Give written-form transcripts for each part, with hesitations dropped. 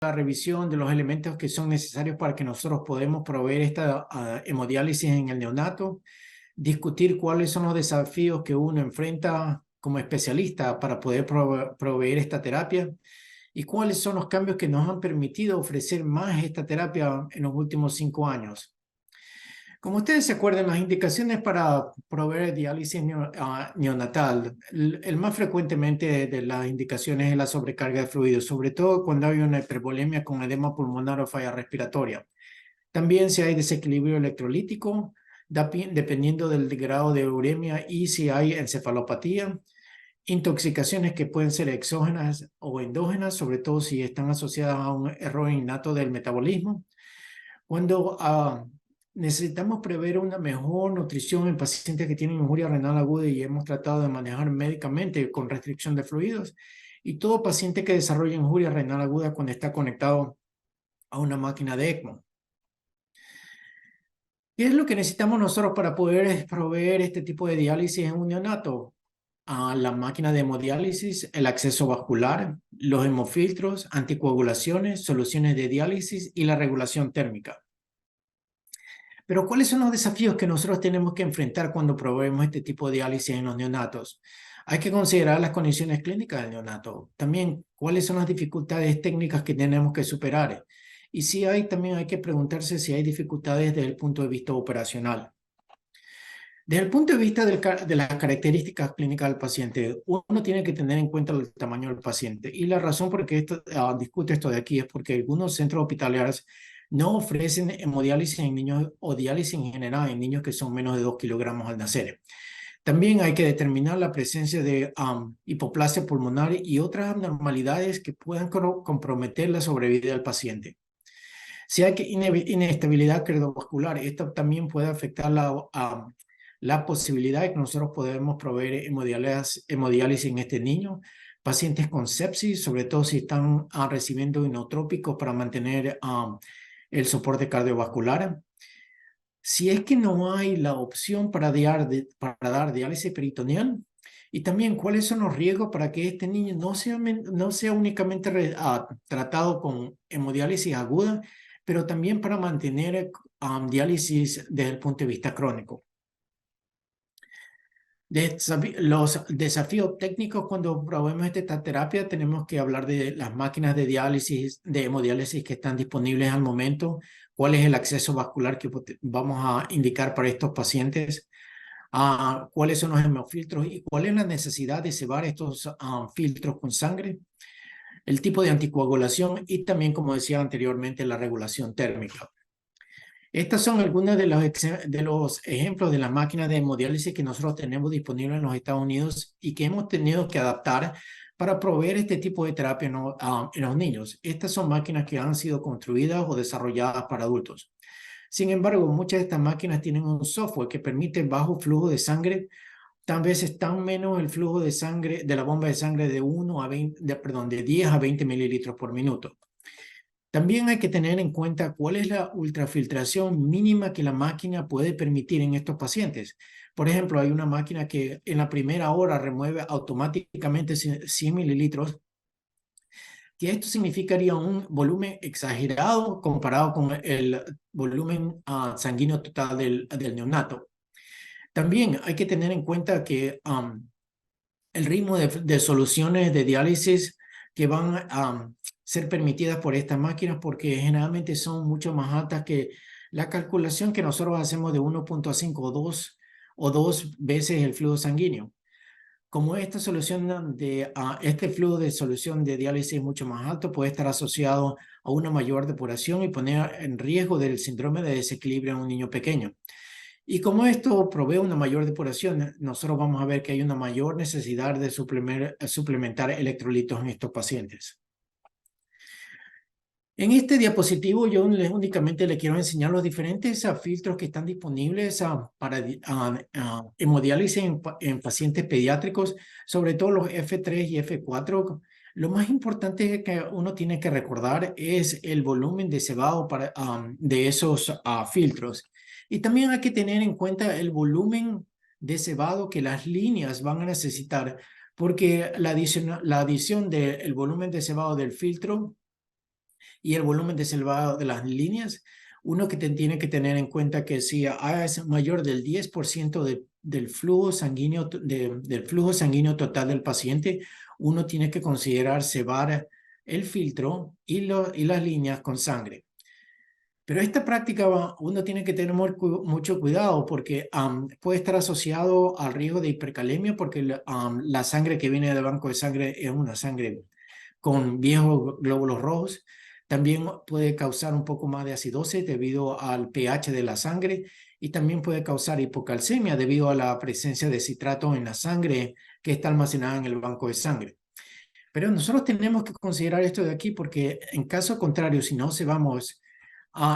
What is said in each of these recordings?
la revisión de los elementos que son necesarios para que nosotros podamos proveer esta hemodiálisis en el neonato, discutir cuáles son los desafíos que uno enfrenta como especialista para poder proveer esta terapia y cuáles son los cambios que nos han permitido ofrecer más esta terapia en los últimos 5 años. Como ustedes se acuerdan, las indicaciones para proveer diálisis neonatal, el más frecuentemente de las indicaciones es la sobrecarga de fluidos, sobre todo cuando hay una hipervolemia con edema pulmonar o falla respiratoria. También si hay desequilibrio electrolítico, dependiendo del grado de uremia y si hay encefalopatía, intoxicaciones que pueden ser exógenas o endógenas, sobre todo si están asociadas a un error innato del metabolismo. Cuando necesitamos prever una mejor nutrición en pacientes que tienen injuria renal aguda y hemos tratado de manejar médicamente con restricción de fluidos, y todo paciente que desarrolla injuria renal aguda cuando está conectado a una máquina de ECMO. ¿Qué es lo que necesitamos nosotros para poder proveer este tipo de diálisis en un neonato? A la máquina de hemodiálisis, el acceso vascular, los hemofiltros, anticoagulaciones, soluciones de diálisis y la regulación térmica. Pero ¿cuáles son los desafíos que nosotros tenemos que enfrentar cuando proveemos este tipo de diálisis en los neonatos? Hay que considerar las condiciones clínicas del neonato. También, ¿cuáles son las dificultades técnicas que tenemos que superar? Y si hay, también hay que preguntarse si hay dificultades desde el punto de vista operacional. Desde el punto de vista de las características clínicas del paciente, uno tiene que tener en cuenta el tamaño del paciente. Y la razón por qué discute esto de aquí es porque algunos centros hospitalarios no ofrecen hemodiálisis en niños o diálisis en general en niños que son menos de 2 kilogramos al nacer. También hay que determinar la presencia de hipoplasia pulmonar y otras abnormalidades que puedan comprometer la sobrevida del paciente. Si hay inestabilidad cardiovascular, esto también puede afectar la posibilidad de que nosotros podemos proveer hemodiálisis en este niño. Pacientes con sepsis, sobre todo si están recibiendo inotrópicos para mantener el soporte cardiovascular. Si es que no hay la opción para dar diálisis peritoneal, y también cuáles son los riesgos para que este niño no sea únicamente tratado con hemodiálisis aguda, pero también para mantener diálisis desde el punto de vista crónico. Los desafíos técnicos cuando probemos esta terapia, tenemos que hablar de las máquinas de diálisis, de hemodiálisis que están disponibles al momento, cuál es el acceso vascular que vamos a indicar para estos pacientes, cuáles son los hemofiltros y cuál es la necesidad de cebar estos filtros con sangre, el tipo de anticoagulación y también, como decía anteriormente, la regulación térmica. Estas son algunas de los ejemplos de las máquinas de hemodiálisis que nosotros tenemos disponibles en los Estados Unidos y que hemos tenido que adaptar para proveer este tipo de terapia en los niños. Estas son máquinas que han sido construidas o desarrolladas para adultos. Sin embargo, muchas de estas máquinas tienen un software que permite bajo flujo de sangre. Tal vez es tan menos el flujo de sangre de la bomba de sangre de 10 a 20 mililitros por minuto. También hay que tener en cuenta cuál es la ultrafiltración mínima que la máquina puede permitir en estos pacientes. Por ejemplo, hay una máquina que en la primera hora remueve automáticamente 100 mililitros, que esto significaría un volumen exagerado comparado con el volumen sanguíneo total del neonato. También hay que tener en cuenta que el ritmo de soluciones de diálisis que van a ser permitidas por estas máquinas, porque generalmente son mucho más altas que la calculación que nosotros hacemos de 1.5 o 2 veces el flujo sanguíneo. Como esta solución este flujo de solución de diálisis es mucho más alto, puede estar asociado a una mayor depuración y poner en riesgo del síndrome de desequilibrio en un niño pequeño. Y como esto provee una mayor depuración, nosotros vamos a ver que hay una mayor necesidad de suplementar electrolitos en estos pacientes. En este diapositivo yo únicamente le quiero enseñar los diferentes filtros que están disponibles para hemodiálisis en pacientes pediátricos, sobre todo los F3 y F4. Lo más importante que uno tiene que recordar es el volumen de cebado de esos filtros. Y también hay que tener en cuenta el volumen de cebado que las líneas van a necesitar, porque la adición del volumen de cebado del filtro y el volumen desalvado de las líneas, uno que tiene que tener en cuenta que si es mayor del 10% del flujo sanguíneo, del flujo sanguíneo total del paciente, uno tiene que considerar cebar el filtro y las líneas con sangre. Pero esta práctica uno tiene que tener mucho cuidado porque puede estar asociado al riesgo de hipercalemia porque la sangre que viene del banco de sangre es una sangre con viejos glóbulos rojos. También puede causar un poco más de acidosis debido al pH de la sangre y también puede causar hipocalcemia debido a la presencia de citrato en la sangre que está almacenada en el banco de sangre. Pero nosotros tenemos que considerar esto de aquí porque en caso contrario, si no se vamos,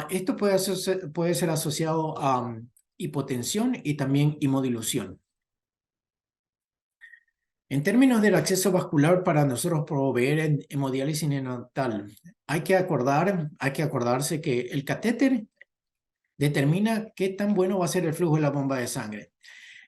esto puede ser asociado a hipotensión y también hemodilución. En términos del acceso vascular para nosotros proveer hemodiálisis neonatal, hay que acordarse que el catéter determina qué tan bueno va a ser el flujo de la bomba de sangre.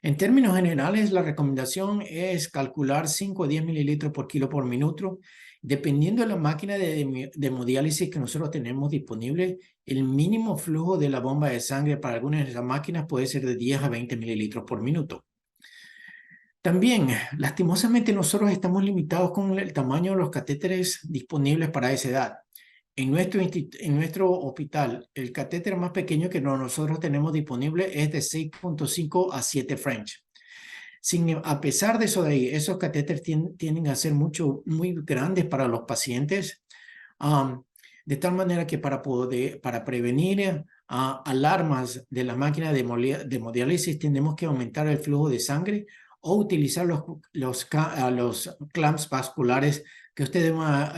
En términos generales, la recomendación es calcular 5 a 10 mililitros por kilo por minuto. Dependiendo de la máquina de hemodiálisis que nosotros tenemos disponible, el mínimo flujo de la bomba de sangre para algunas de esas máquinas puede ser de 10 a 20 mililitros por minuto. También, lastimosamente, nosotros estamos limitados con el tamaño de los catéteres disponibles para esa edad. En nuestro hospital, el catéter más pequeño que nosotros tenemos disponible es de 6.5 a 7 French. A pesar de eso de ahí, esos catéteres tienden a ser muy grandes para los pacientes, de tal manera que para prevenir alarmas de la máquina de hemodiálisis tenemos que aumentar el flujo de sangre o utilizar los clamps vasculares que ustedes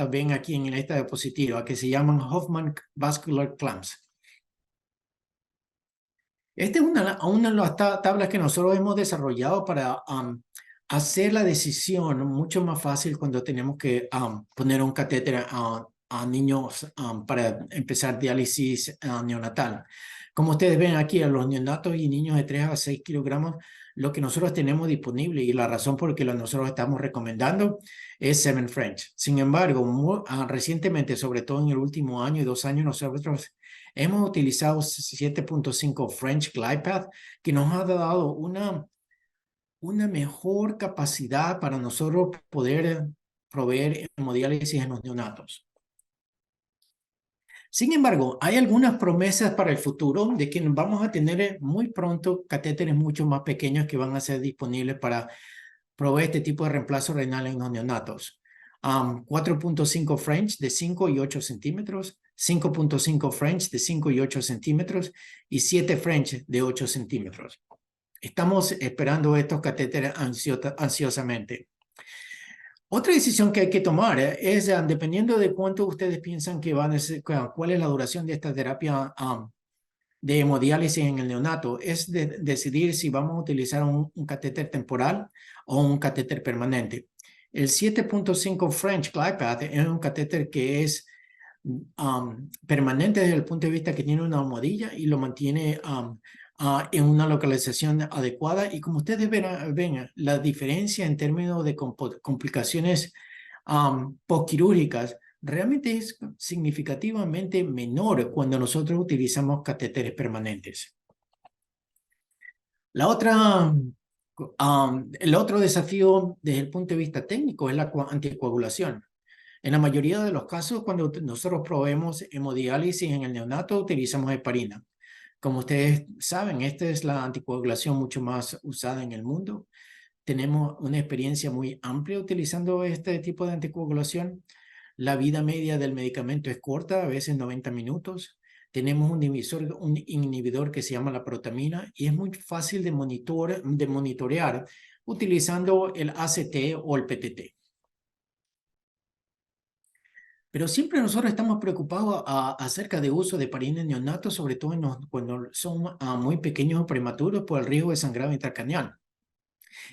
ven aquí en esta diapositiva, que se llaman Hoffman Vascular Clamps. Esta es una de las tablas que nosotros hemos desarrollado para hacer la decisión mucho más fácil cuando tenemos que poner un catéter a niños para empezar diálisis neonatal. Como ustedes ven aquí, a los neonatos y niños de 3 a 6 kilogramos, lo que nosotros tenemos disponible y la razón por la que nosotros estamos recomendando es 7 French. Sin embargo, recientemente, sobre todo en el último año y 2 años, nosotros hemos utilizado 7.5 French Glide Path, que nos ha dado una mejor capacidad para nosotros poder proveer hemodiálisis en los neonatos. Sin embargo, hay algunas promesas para el futuro de que vamos a tener muy pronto catéteres mucho más pequeños que van a ser disponibles para proveer este tipo de reemplazo renal en los neonatos. 4.5 French de 5 y 8 centímetros, 5.5 French de 5 y 8 centímetros y 7 French de 8 centímetros. Estamos esperando estos catéteres ansiosamente. Otra decisión que hay que tomar es, dependiendo de cuánto ustedes piensan que van a ser, cuál es la duración de esta terapia de hemodiálisis en el neonato, es decidir si vamos a utilizar un catéter temporal o un catéter permanente. El 7.5 French Glide Path es un catéter que es permanente desde el punto de vista que tiene una almohadilla y lo mantiene en una localización adecuada. Y como ustedes ven la diferencia en términos de complicaciones postquirúrgicas realmente es significativamente menor cuando nosotros utilizamos catéteres permanentes. El otro desafío desde el punto de vista técnico es la anticoagulación. En la mayoría de los casos, cuando nosotros proveemos hemodiálisis en el neonato, utilizamos heparina. Como ustedes saben, esta es la anticoagulación mucho más usada en el mundo. Tenemos una experiencia muy amplia utilizando este tipo de anticoagulación. La vida media del medicamento es corta, a veces 90 minutos. Tenemos un inhibidor que se llama la protamina y es muy fácil de monitorear utilizando el ACT o el PTT. Pero siempre nosotros estamos preocupados acerca de uso de heparina en neonatos, sobre todo cuando son muy pequeños o prematuros por el riesgo de sangrado intracraneal.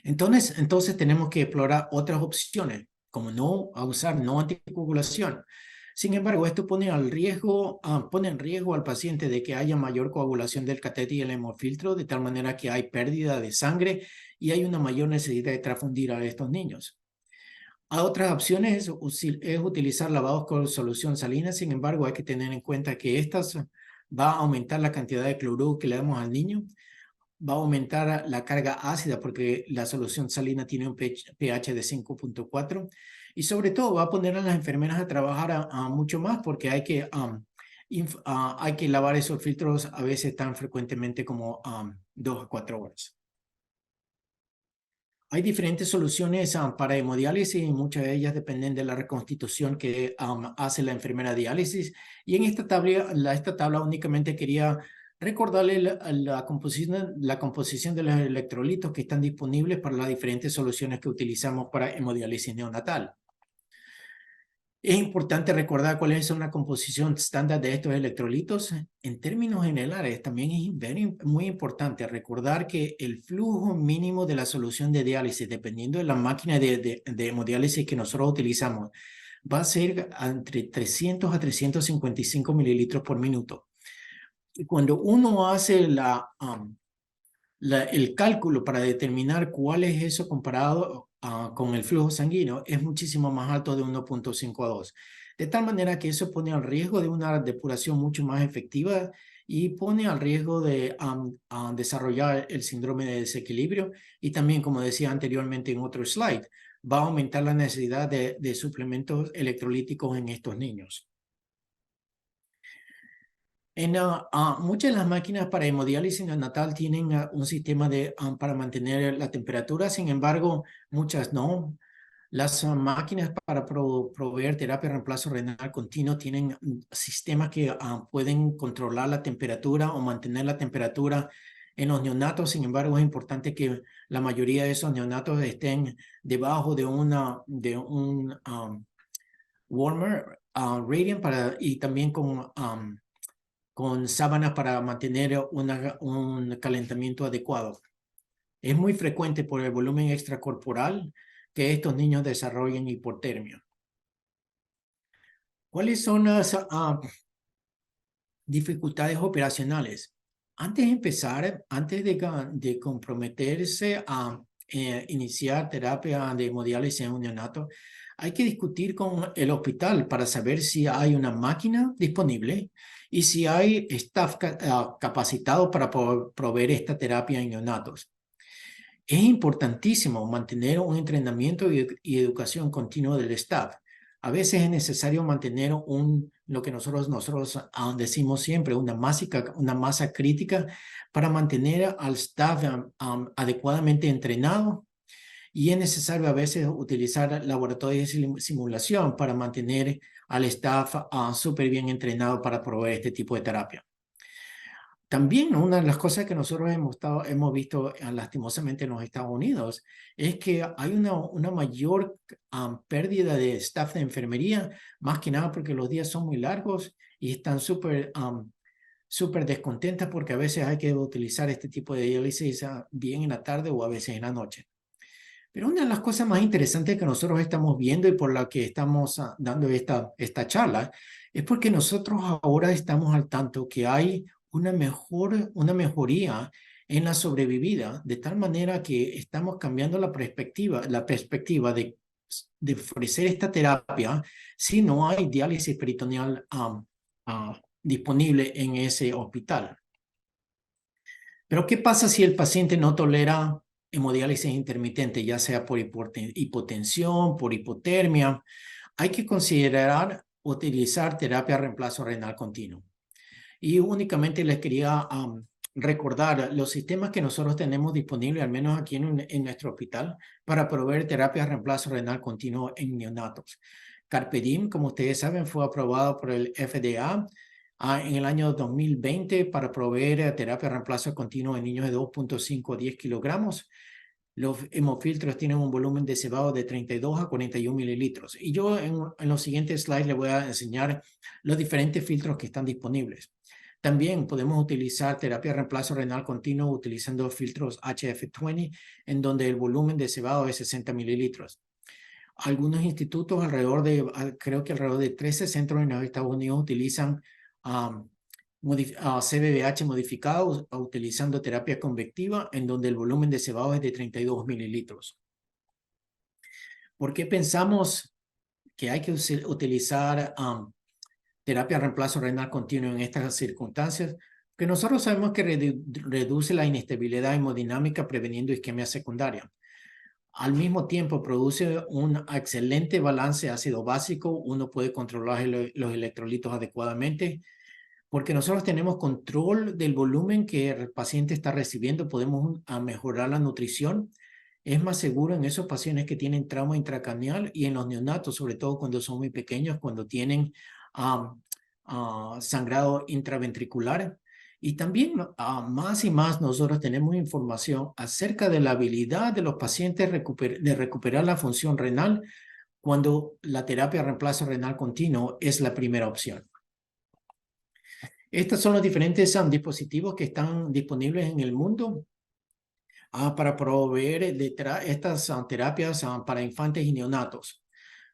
Entonces tenemos que explorar otras opciones, como no usar anticoagulación. Sin embargo, esto pone en riesgo al paciente de que haya mayor coagulación del catéter y el hemofiltro, de tal manera que hay pérdida de sangre y hay una mayor necesidad de transfundir a estos niños. Hay otras opciones es utilizar lavados con solución salina, sin embargo hay que tener en cuenta que estas va a aumentar la cantidad de cloruro que le damos al niño, va a aumentar la carga ácida porque la solución salina tiene un pH de 5.4 y sobre todo va a poner a las enfermeras a trabajar a mucho más porque hay que lavar esos filtros a veces tan frecuentemente como 2 a 4 horas. Hay diferentes soluciones para hemodiálisis y muchas de ellas dependen de la reconstitución que hace la enfermera de diálisis. Y en esta tabla únicamente quería recordarle la composición de los electrolitos que están disponibles para las diferentes soluciones que utilizamos para hemodiálisis neonatal. Es importante recordar cuál es una composición estándar de estos electrolitos. En términos generales, también es muy importante recordar que el flujo mínimo de la solución de diálisis, dependiendo de la máquina de hemodiálisis que nosotros utilizamos, va a ser entre 300 a 355 mililitros por minuto. Y cuando uno hace el cálculo para determinar cuál es eso comparado con el flujo sanguíneo es muchísimo más alto de 1.5 a 2. De tal manera que eso pone al riesgo de una depuración mucho más efectiva y pone al riesgo de desarrollar el síndrome de desequilibrio y también, como decía anteriormente en otro slide, va a aumentar la necesidad de suplementos electrolíticos en estos niños. Muchas de las máquinas para hemodiálisis neonatal tienen un sistema para mantener la temperatura, sin embargo, muchas no. Las máquinas para proveer terapia de reemplazo renal continuo tienen sistemas que pueden controlar la temperatura o mantener la temperatura en los neonatos. Sin embargo, es importante que la mayoría de esos neonatos estén debajo de un warmer radiant y también con sábanas para mantener un calentamiento adecuado. Es muy frecuente por el volumen extracorporal que estos niños desarrollen hipotermia. ¿Cuáles son las dificultades operacionales? Antes de empezar, antes de comprometerse a iniciar terapia de hemodiálisis en un neonato, hay que discutir con el hospital para saber si hay una máquina disponible y si hay staff capacitado para proveer esta terapia en neonatos. Es importantísimo mantener un entrenamiento y educación continua del staff. A veces es necesario mantener lo que nosotros decimos siempre, una masa crítica para mantener al staff adecuadamente entrenado y es necesario a veces utilizar laboratorios de simulación para mantener al staff súper bien entrenado para proveer este tipo de terapia. También una de las cosas que nosotros hemos visto lastimosamente en los Estados Unidos es que hay una mayor pérdida de staff de enfermería, más que nada porque los días son muy largos y están súper descontentas porque a veces hay que utilizar este tipo de diálisis bien en la tarde o a veces en la noche. Pero una de las cosas más interesantes que nosotros estamos viendo y por la que estamos dando esta charla es porque nosotros ahora estamos al tanto que hay una mejoría en la sobrevivida, de tal manera que estamos cambiando la perspectiva de ofrecer esta terapia si no hay diálisis peritoneal disponible en ese hospital. Pero ¿qué pasa si el paciente no tolera hemodiálisis intermitente, ya sea por hipotensión, por hipotermia? Hay que considerar utilizar terapia de reemplazo renal continuo. Y únicamente les quería recordar los sistemas que nosotros tenemos disponibles, al menos aquí en nuestro hospital, para proveer terapia de reemplazo renal continuo en neonatos. Carpe Diem, como ustedes saben, fue aprobado por el FDA en el año 2020 para proveer terapia de reemplazo continuo en niños de 2.5 a 10 kilogramos. Los hemofiltros tienen un volumen de cebado de 32 a 41 mililitros. Y yo en los siguientes slides les voy a enseñar los diferentes filtros que están disponibles. También podemos utilizar terapia de reemplazo renal continuo utilizando filtros HF20, en donde el volumen de cebado es 60 mililitros. Algunos institutos, creo que alrededor de 13 centros en los Estados Unidos utilizan CBBH modificado utilizando terapia convectiva, en donde el volumen de cebado es de 32 mililitros. ¿Por qué pensamos que hay que utilizar terapia de reemplazo renal continuo en estas circunstancias? Porque nosotros sabemos que reduce la inestabilidad hemodinámica preveniendo isquemia secundaria. Al mismo tiempo produce un excelente balance ácido básico, uno puede controlar los electrolitos adecuadamente, porque nosotros tenemos control del volumen que el paciente está recibiendo, podemos mejorar la nutrición. Es más seguro en esos pacientes que tienen trauma intracraneal y en los neonatos, sobre todo cuando son muy pequeños, cuando tienen sangrado intraventricular. Y también más y más nosotros tenemos información acerca de la habilidad de los pacientes de recuperar la función renal cuando la terapia de reemplazo renal continuo es la primera opción. Estos son los diferentes dispositivos que están disponibles en el mundo para proveer estas terapias para infantes y neonatos.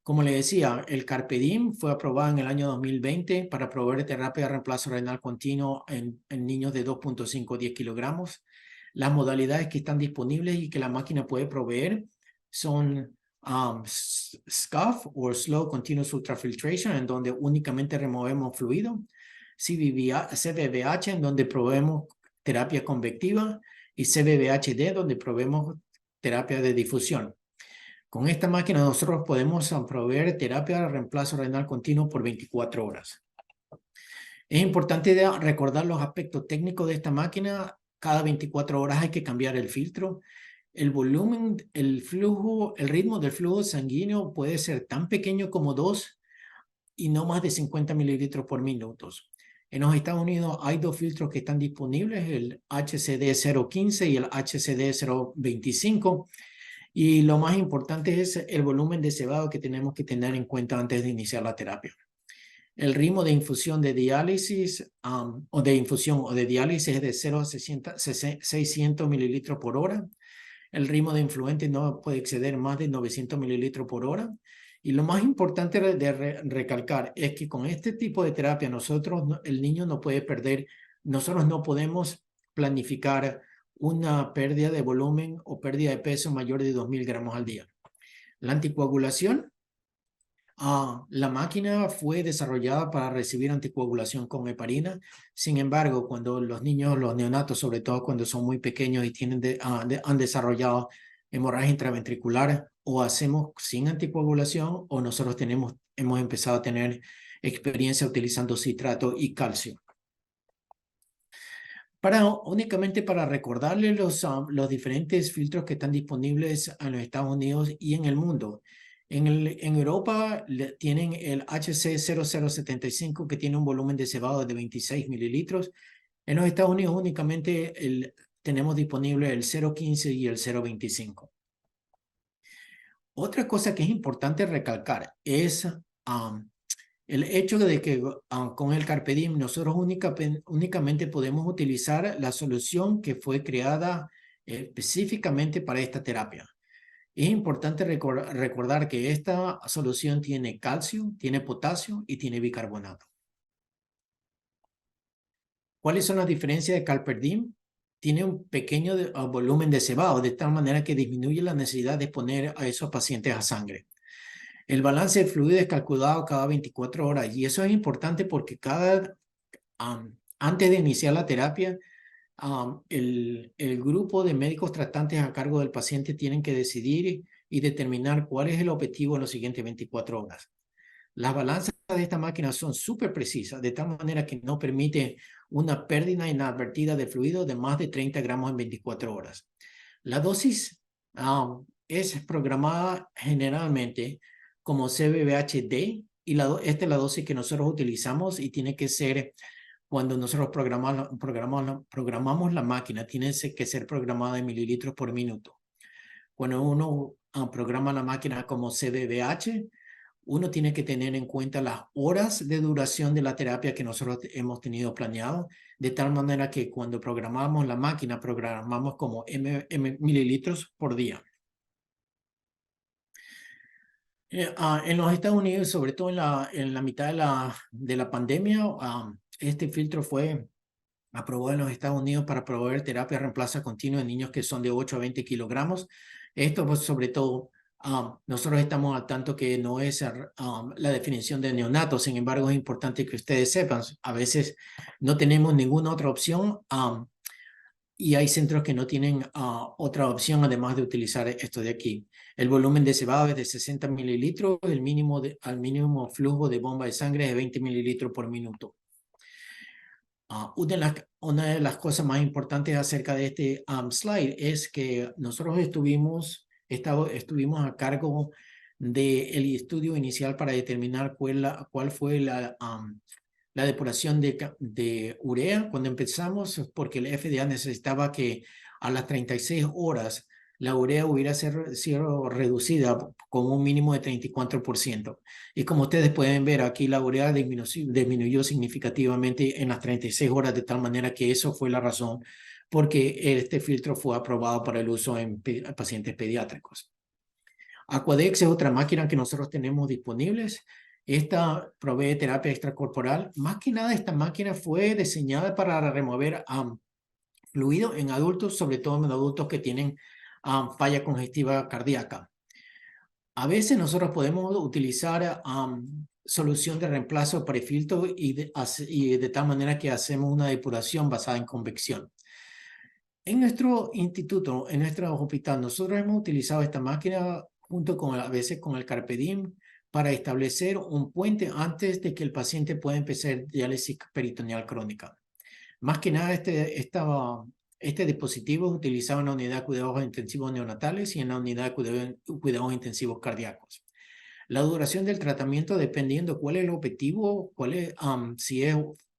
Como le decía, el Carpe Diem fue aprobado en el año 2020 para proveer terapia de reemplazo renal continuo en niños de 2.5 a 10 kilogramos. Las modalidades que están disponibles y que la máquina puede proveer son SCUF o Slow Continuous Ultrafiltration, en donde únicamente removemos fluido, CVVH, en donde proveemos terapia convectiva, y CVVHD, donde proveemos terapia de difusión. Con esta máquina nosotros podemos proveer terapia de reemplazo renal continuo por 24 horas. Es importante recordar los aspectos técnicos de esta máquina. Cada 24 horas hay que cambiar el filtro. El volumen, el flujo, el ritmo del flujo sanguíneo puede ser tan pequeño como 2 y no más de 50 mililitros por minuto. En los Estados Unidos hay dos filtros que están disponibles, el HCD 015 y el HCD 025. Y lo más importante es el volumen de cebado que tenemos que tener en cuenta antes de iniciar la terapia. El ritmo de infusión de diálisis o de infusión o de diálisis es de 0 a 600 mililitros por hora. El ritmo de influente no puede exceder más de 900 mililitros por hora. Y lo más importante de recalcar es que con este tipo de terapia el niño no puede perder, nosotros no podemos planificar una pérdida de volumen o pérdida de peso mayor de 2.000 gramos al día. La anticoagulación, la máquina fue desarrollada para recibir anticoagulación con heparina. Sin embargo, cuando los niños, los neonatos, sobre todo cuando son muy pequeños y han desarrollado hemorragia intraventricular, o hacemos sin anticoagulación o nosotros hemos empezado a tener experiencia utilizando citrato y calcio. Únicamente para recordarles los diferentes filtros que están disponibles en los Estados Unidos y en el mundo. En Europa tienen el HC0075 que tiene un volumen de cebado de 26 mililitros. En los Estados Unidos únicamente tenemos disponible el 015 y el 025. Otra cosa que es importante recalcar es el hecho de que con el Carpe Diem nosotros únicamente podemos utilizar la solución que fue creada específicamente para esta terapia. Es importante recordar que esta solución tiene calcio, tiene potasio y tiene bicarbonato. ¿Cuáles son las diferencias de Carpe Diem? Tiene un pequeño volumen de cebado, de tal manera que disminuye la necesidad de poner a esos pacientes a sangre. El balance de fluido es calculado cada 24 horas y eso es importante porque antes de iniciar la terapia, el grupo de médicos tratantes a cargo del paciente tienen que decidir y determinar cuál es el objetivo en las siguientes 24 horas. Las balanzas de esta máquina son súper precisas, de tal manera que no permite una pérdida inadvertida de fluido de más de 30 gramos en 24 horas. La dosis es programada generalmente como CVVHD y esta es la dosis que nosotros utilizamos y tiene que ser, cuando nosotros programamos la máquina, tiene que ser programada en mililitros por minuto. Cuando uno programa la máquina como CVVH, uno tiene que tener en cuenta las horas de duración de la terapia que nosotros hemos tenido planeado, de tal manera que cuando programamos la máquina, programamos como mililitros por día. En los Estados Unidos, sobre todo en la mitad de la pandemia, este filtro fue aprobado en los Estados Unidos para proveer terapia reemplazo continuo en niños que son de 8 a 20 kilogramos. Esto pues, sobre todo Nosotros estamos al tanto que no es la definición de neonato, sin embargo es importante que ustedes sepan, a veces no tenemos ninguna otra opción y hay centros que no tienen otra opción además de utilizar esto de aquí. El volumen de cebado es de 60 mililitros, al mínimo flujo de bomba de sangre es de 20 mililitros por minuto. Una de las cosas más importantes acerca de este slide es que nosotros estuvimos a cargo del estudio inicial para determinar cuál fue la depuración de urea cuando empezamos, porque el FDA necesitaba que a las 36 horas la urea hubiera sido reducida con un mínimo de 34%. Y como ustedes pueden ver, aquí la urea disminuyó significativamente en las 36 horas, de tal manera que eso fue la razón porque este filtro fue aprobado para el uso en pacientes pediátricos. Aquadex es otra máquina que nosotros tenemos disponibles. Esta provee terapia extracorporal. Más que nada, esta máquina fue diseñada para remover fluido en adultos, sobre todo en adultos que tienen falla congestiva cardíaca. A veces nosotros podemos utilizar solución de reemplazo prefiltro y de tal manera que hacemos una depuración basada en convección. En nuestro instituto, en nuestro hospital, nosotros hemos utilizado esta máquina junto con a veces con el Carpe Diem para establecer un puente antes de que el paciente pueda empezar diálisis peritoneal crónica. Más que nada, este dispositivo es utilizado en la unidad de cuidados intensivos neonatales y en la unidad de cuidados intensivos cardíacos. La duración del tratamiento, dependiendo cuál es el objetivo, si es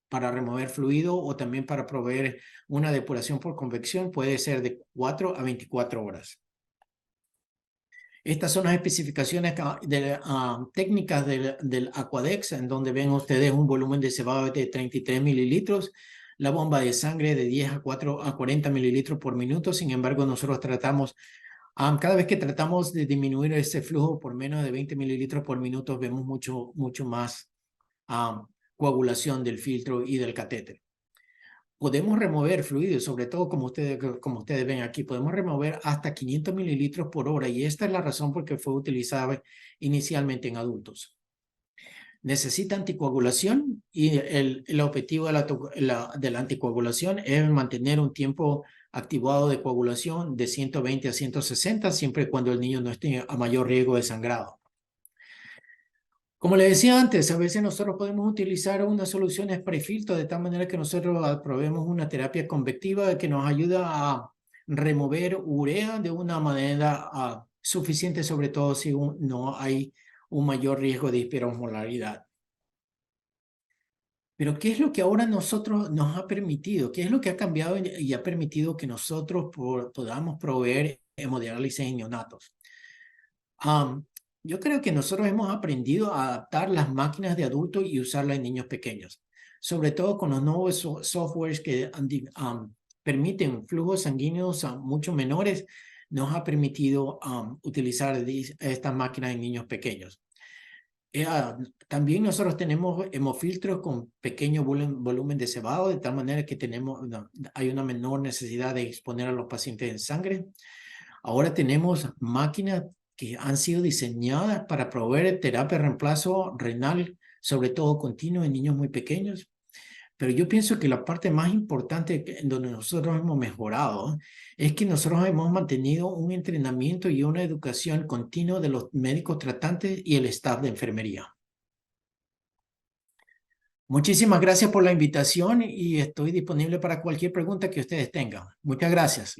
para remover fluido o también para proveer una depuración por convección, puede ser de 4 a 24 horas. Estas son las especificaciones técnicas del Aquadex, en donde ven ustedes un volumen de cebado de 33 mililitros, la bomba de sangre de 10 a 40 mililitros por minuto. Sin embargo, nosotros tratamos, cada vez que tratamos de disminuir ese flujo por menos de 20 mililitros por minuto, vemos mucho más coagulación del filtro y del catéter. Podemos remover fluidos, sobre todo como ustedes ven aquí, podemos remover hasta 500 mililitros por hora y esta es la razón por que fue utilizada inicialmente en adultos. Necesita anticoagulación y el objetivo de la anticoagulación es mantener un tiempo activado de coagulación de 120 a 160, siempre y cuando el niño no esté a mayor riesgo de sangrado. Como les decía antes, a veces nosotros podemos utilizar unas soluciones prefiltro de tal manera que nosotros probemos una terapia convectiva que nos ayuda a remover urea de una manera suficiente, sobre todo si no hay un mayor riesgo de hiperosmolaridad. Pero ¿qué es lo que ahora nosotros nos ha permitido? ¿Qué es lo que ha cambiado y ha permitido que nosotros podamos proveer hemodiálisis en neonatos? Yo creo que nosotros hemos aprendido a adaptar las máquinas de adultos y usarlas en niños pequeños, sobre todo con los nuevos softwares que permiten flujos sanguíneos mucho menores, nos ha permitido utilizar estas máquinas en niños pequeños. También nosotros tenemos hemofiltros con pequeño volumen de cebado, de tal manera que hay una menor necesidad de exponer a los pacientes en sangre. Ahora tenemos máquinas que han sido diseñadas para proveer terapia de reemplazo renal, sobre todo continuo en niños muy pequeños. Pero yo pienso que la parte más importante en donde nosotros hemos mejorado es que nosotros hemos mantenido un entrenamiento y una educación continua de los médicos tratantes y el staff de enfermería. Muchísimas gracias por la invitación y estoy disponible para cualquier pregunta que ustedes tengan. Muchas gracias.